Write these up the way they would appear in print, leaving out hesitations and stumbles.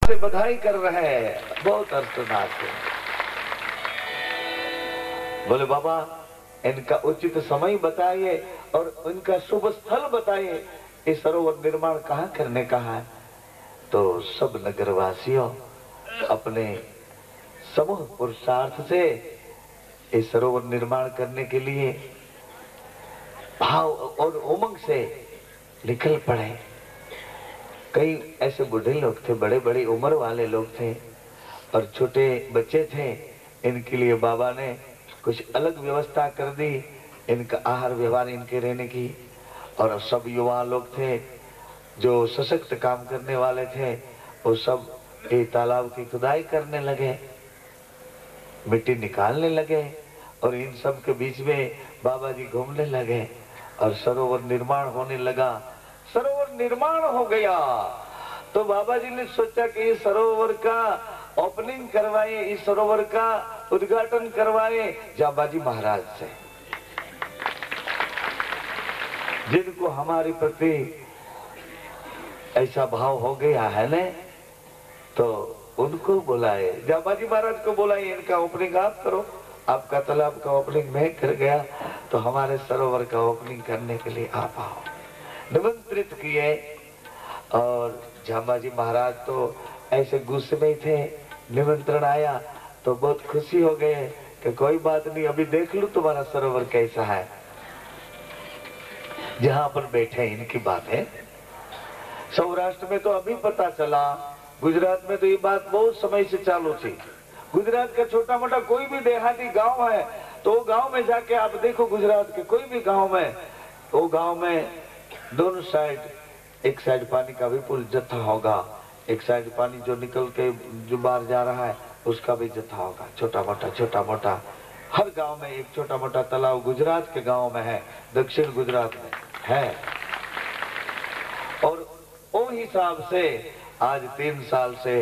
से बधाई कर रहे हैं, बहुत अर्थनाथ है। बोले बाबा इनका उचित समय बताइए और इनका शुभ स्थल बताइए, ये सरोवर निर्माण कहाँ करने का है। तो सब नगरवासियों अपने समूह पुरुषार्थ से इस सरोवर निर्माण करने के लिए भाव और उमंग से निकल पड़े। कई ऐसे बूढ़े लोग थे, बड़े बड़ी उम्र वाले लोग थे और छोटे बच्चे थे। इनके लिए बाबा ने कुछ अलग व्यवस्था कर दी, इनका आहार व्यवहार, इनके रहने की। और सब युवा लोग थे जो सशक्त काम करने वाले थे, वो सब एक तालाब की खुदाई करने लगे, मिट्टी निकालने लगे और इन सब के बीच में बाबा जी घूमने लगे और सरोवर निर्माण होने लगा। सरोवर निर्माण हो गया तो बाबा जी ने सोचा कि इस सरोवर का ओपनिंग करवाए, इस सरोवर का उद्घाटन करवाए जाबाजी महाराज से, जिनको हमारे प्रति ऐसा भाव हो गया है न, तो उनको बुलाए, जाबाजी महाराज को बुलाए, इनका ओपनिंग आप करो। आपका तालाब का ओपनिंग मैं कर गया तो हमारे सरोवर का ओपनिंग करने के लिए आप आओ। निमंत्रित किए और जाबाजी महाराज तो ऐसे गुस्से में थे। निमंत्रण आया तो बहुत खुशी हो गए कि कोई बात नहीं, अभी देख लूं तुम्हारा सरोवर कैसा है। जहां पर बैठे इनकी बात है, सौराष्ट्र में तो अभी पता चला, गुजरात में तो ये बात बहुत समय से चालू थी। गुजरात का छोटा मोटा कोई भी देहाती गांव है तो गांव में जाके आप देखो, गुजरात के कोई भी गांव में, वो गांव में दोनों साइड, एक साइड पानी का विपुल जत्था होगा, एक साइड पानी जो निकल के जो बाहर जा रहा है उसका भी जत्था होगा, छोटा मोटा। हर गांव में एक छोटा मोटा तालाब गुजरात के गांव में है, दक्षिण गुजरात में है। और वो हिसाब से आज 3 साल से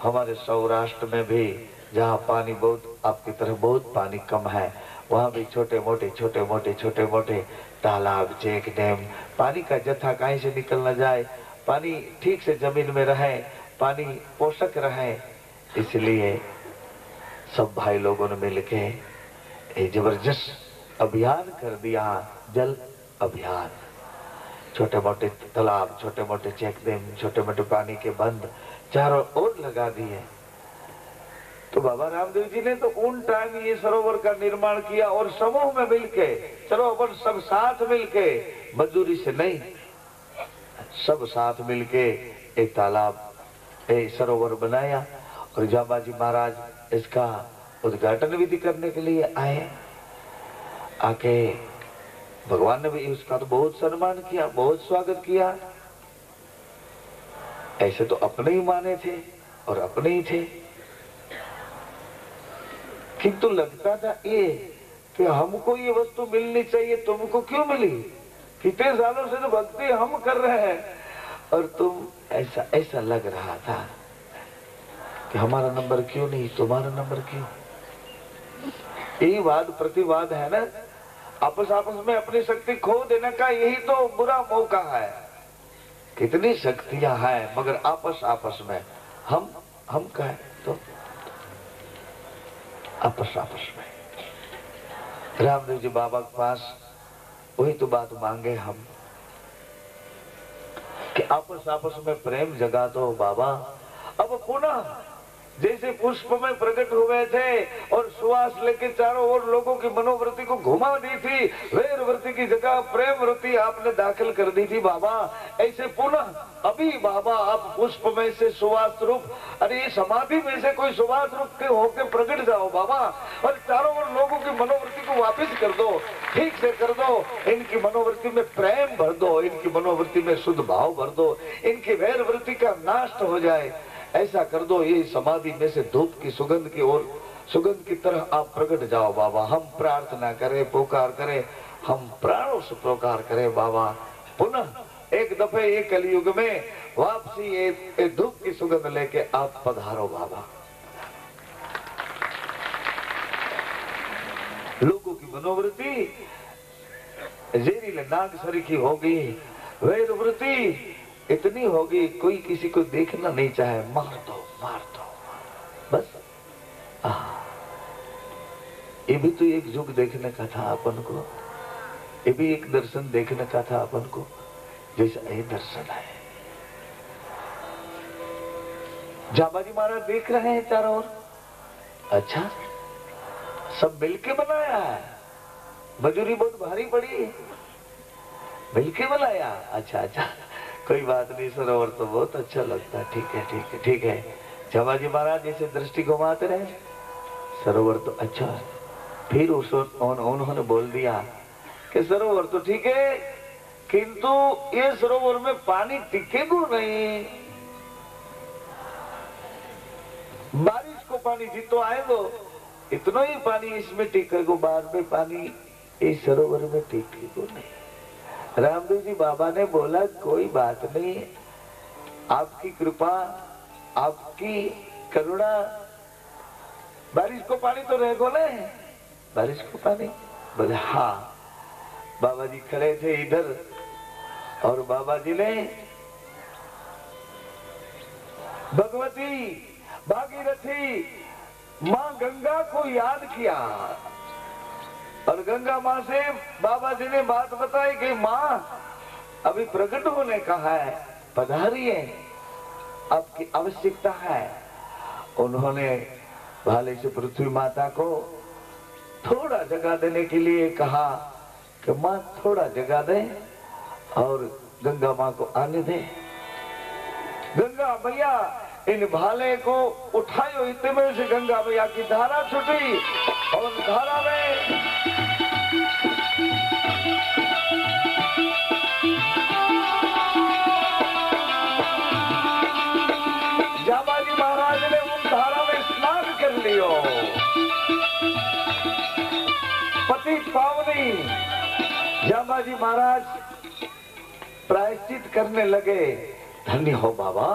हमारे सौराष्ट्र में भी, जहाँ पानी बहुत आपकी तरफ बहुत पानी कम है, वहाँ भी छोटे मोटे तालाब, चेक डैम, पानी का जत्था कहीं से निकल न जाए, पानी ठीक से जमीन में रहे, पानी पोषक रहे, इसलिए सब भाई लोगों ने मिलके एक जबरदस्त अभियान कर दिया, जल अभियान। छोटे मोटे तालाब, छोटे मोटे चेक डैम, छोटे मोटे पानी के बंद चारों ओर लगा दिए। तो बाबा रामदेव जी ने तो उन टाइम ये सरोवर का निर्माण किया और समूह में मिलके, चलो अपन सब साथ मिलके, मजदूरी से नहीं, सब साथ मिलके एक तालाब, एक सरोवर बनाया। और जाबाजी महाराज इसका उद्घाटन विधि करने के लिए आए। आके भगवान ने भी उसका तो बहुत सम्मान किया, बहुत स्वागत किया। ऐसे तो अपने ही माने थे और अपने ही थे, किंतु लगता था ये कि हमको ये वस्तु मिलनी चाहिए, तुमको क्यों मिली? कितने सालों से तो भक्ति हम कर रहे हैं और तुम ऐसा लग रहा था कि हमारा नंबर क्यों नहीं, तुम्हारा नंबर क्यों? यही वाद प्रतिवाद है ना, आपस में अपनी शक्ति खो देने का यही तो बुरा मौका है। कितनी शक्तियां हैं मगर आपस में हम कहें तो आपस में। रामदेव जी बाबा के पास वही तो बात मांगे हम कि आपस में प्रेम जगा दो बाबा। अब पुनः जैसे पुष्प में प्रकट हुए थे और सुवास लेके चारों ओर लोगों की मनोवृत्ति को घुमा दी थी, वैर वृत्ति की जगह प्रेम वृत्ति आपने दाखिल कर दी थी बाबा, ऐसे पुनः अभी बाबा आप पुष्प में से सुवास रूप, अरे ये समाधि में से कोई सुवास रूप के होके प्रकट जाओ बाबा और चारों ओर लोगों की मनोवृत्ति को वापस कर दो, ठीक से कर दो, इनकी मनोवृत्ति में प्रेम भर दो, इनकी मनोवृत्ति में शुद्ध भाव भर दो, इनकी वैर वृत्ति का नाश हो जाए, ऐसा कर दो। ये समाधि में से धूप की सुगंध की ओर, सुगंध की तरह आप प्रकट जाओ बाबा। हम प्रार्थना करें, पुकार करें, हम प्राणों से पुकार करें बाबा, पुनः एक दफे ये कलयुग में वापसी एक धूप की सुगंध लेके आप पधारो बाबा। लोगों की मनोवृत्ति जहरीले नाग सरीखी हो गई, वैर वृत्ति इतनी होगी कोई किसी को देखना नहीं चाहे, मार दो मार दो बस। ये भी तो एक युग देखने का था अपन को, ये भी एक दर्शन देखने का था अपन को, जैसा ये दर्शन है। जाबाजी महाराज देख रहे हैं चारों ओर, अच्छा सब मिलके बनाया है, मजूरी बहुत भारी पड़ी, मिलके बनाया, अच्छा अच्छा कोई बात नहीं, सरोवर तो बहुत अच्छा लगता है, ठीक है ठीक है ठीक है। जाबाजी महाराज जैसे दृष्टि घुमाते रहे, सरोवर तो अच्छा है। फिर उन्होंने बोल दिया कि सरोवर तो ठीक है, किंतु ये सरोवर में पानी टिकेगा नहीं, बारिश को पानी जितो आएगा इतना ही पानी इसमें टिकेगा, बाद में पानी इस सरोवर में टिकेगा नहीं। रामदेव जी बाबा ने बोला कोई बात नहीं, आपकी कृपा आपकी करुणा, बारिश को पानी तो रहेगा ना, बारिश को पानी। बोले हाँ। बाबा जी खड़े थे इधर और बाबा जी ने भगवती भागीरथी माँ गंगा को याद किया और गंगा माँ से बाबा जी ने बात बताई कि माँ अभी प्रकट होने का है, पधारिए, आपकी आवश्यकता है। उन्होंने भाले से पृथ्वी माता को थोड़ा जगह देने के लिए कहा कि माँ थोड़ा जगह दे और गंगा माँ को आने दे। गंगा मैया इन भाले को उठायो, इतने से गंगा मैया की धारा छूटी और धारा में जाबाजी महाराज ने उन धारा में स्नान कर लियो। पति पावनी जाबाजी महाराज प्रायश्चित करने लगे। धन्य हो बाबा,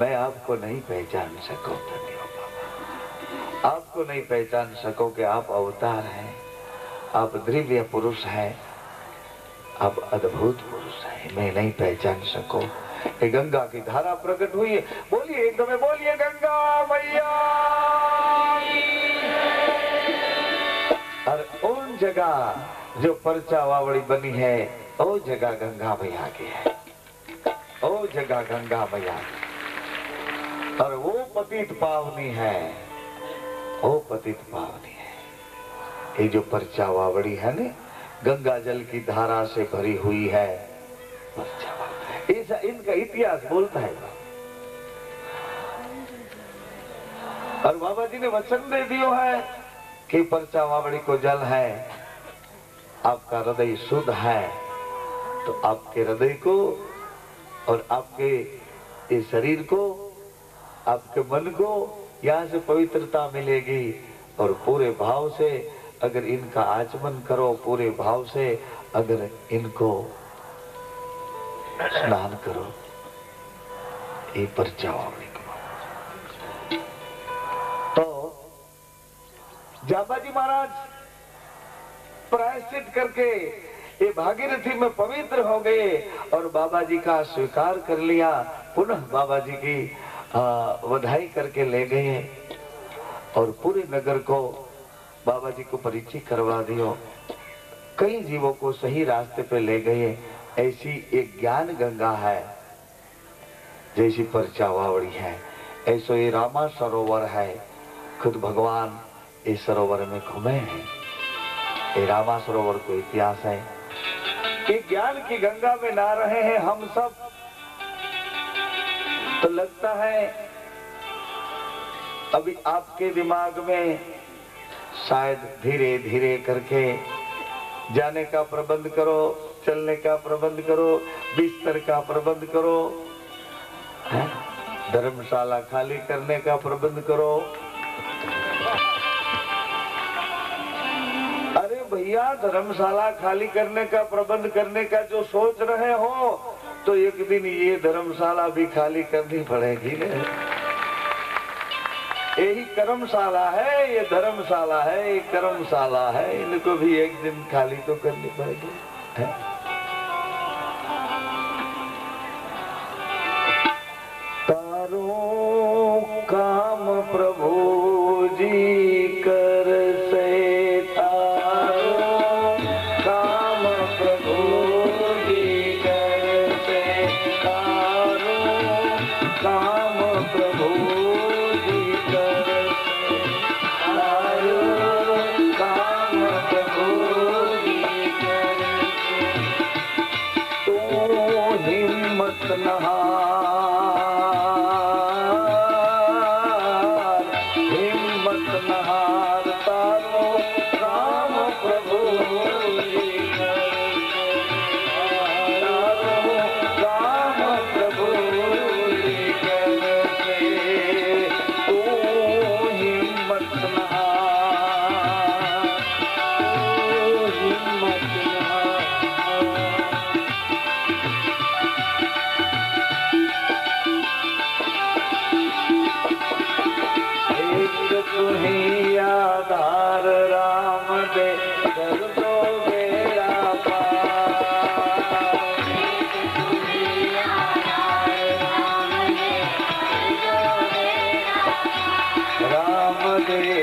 मैं आपको नहीं पहचान सकूं, धन्य हो बाबा, आपको नहीं पहचान सको कि आप अवतार हैं, आप दिव्य पुरुष हैं, आप अद्भुत पुरुष हैं, मैं नहीं पहचान सको। ये गंगा की धारा प्रकट हुई है, बोलिए एकदम बोलिए गंगा मैया। और उन जगह जो परचा वावड़ी बनी है, वो जगह गंगा मैया की है, वो जगह गंगा मैया की, और वो पतित पावनी है, वो पतित पावनी है। ये जो परचा वावड़ी है ना, गंगा जल की धारा से भरी हुई है, परचा वावड़ी, ऐसा इनका इतिहास बोलता है। और बाबा जी ने वचन दे दियो है कि परचा वावड़ी को जल है, आपका हृदय शुद्ध है तो आपके हृदय को और आपके इस शरीर को, आपके मन को यहाँ से पवित्रता मिलेगी। और पूरे भाव से अगर इनका आचमन करो, पूरे भाव से अगर इनको स्नान करो, ये परचा वावड़ी को। तो जाबाजी महाराज प्रायश्चित करके ये भागीरथी में पवित्र हो गए और बाबा जी का स्वीकार कर लिया। पुनः बाबा जी की बधाई करके ले गए और पूरे नगर को बाबा जी को परिचय करवा दियो। कई जीवों को सही रास्ते पे ले गए। ऐसी एक ज्ञान गंगा है, जैसी परचा वावड़ी है, ऐसो ये रामा सरोवर है। खुद भगवान इस सरोवर में घूमे हैं। ये रामा सरोवर को इतिहास है कि ज्ञान की गंगा में ना रहे हैं हम सब, तो लगता है अभी आपके दिमाग में शायद धीरे धीरे करके जाने का प्रबंध करो, चलने का प्रबंध करो, बिस्तर का प्रबंध करो, धर्मशाला खाली करने का प्रबंध करो। अरे भैया, धर्मशाला खाली करने का प्रबंध करने का जो सोच रहे हो तो एक दिन ये धर्मशाला भी खाली करनी पड़ेगी ना। यही कर्मशाला है, ये धर्मशाला है, ये कर्मशाला है, इनको भी एक दिन खाली तो करनी पड़ेगी है? जी कर से तारो काम प्रभु जी कर से तारो काम प्रभु जी कर से तारो काम प्रभु जी कर से तू हिम्मत नहा नहार तारो राम प्रभु जी तारो राम प्रभु जी से तू हिम्मत नहार तू हिम्मत तुम्ही आधार राम दे कर दो बेड़ा पार तुम्ही आधार राम दे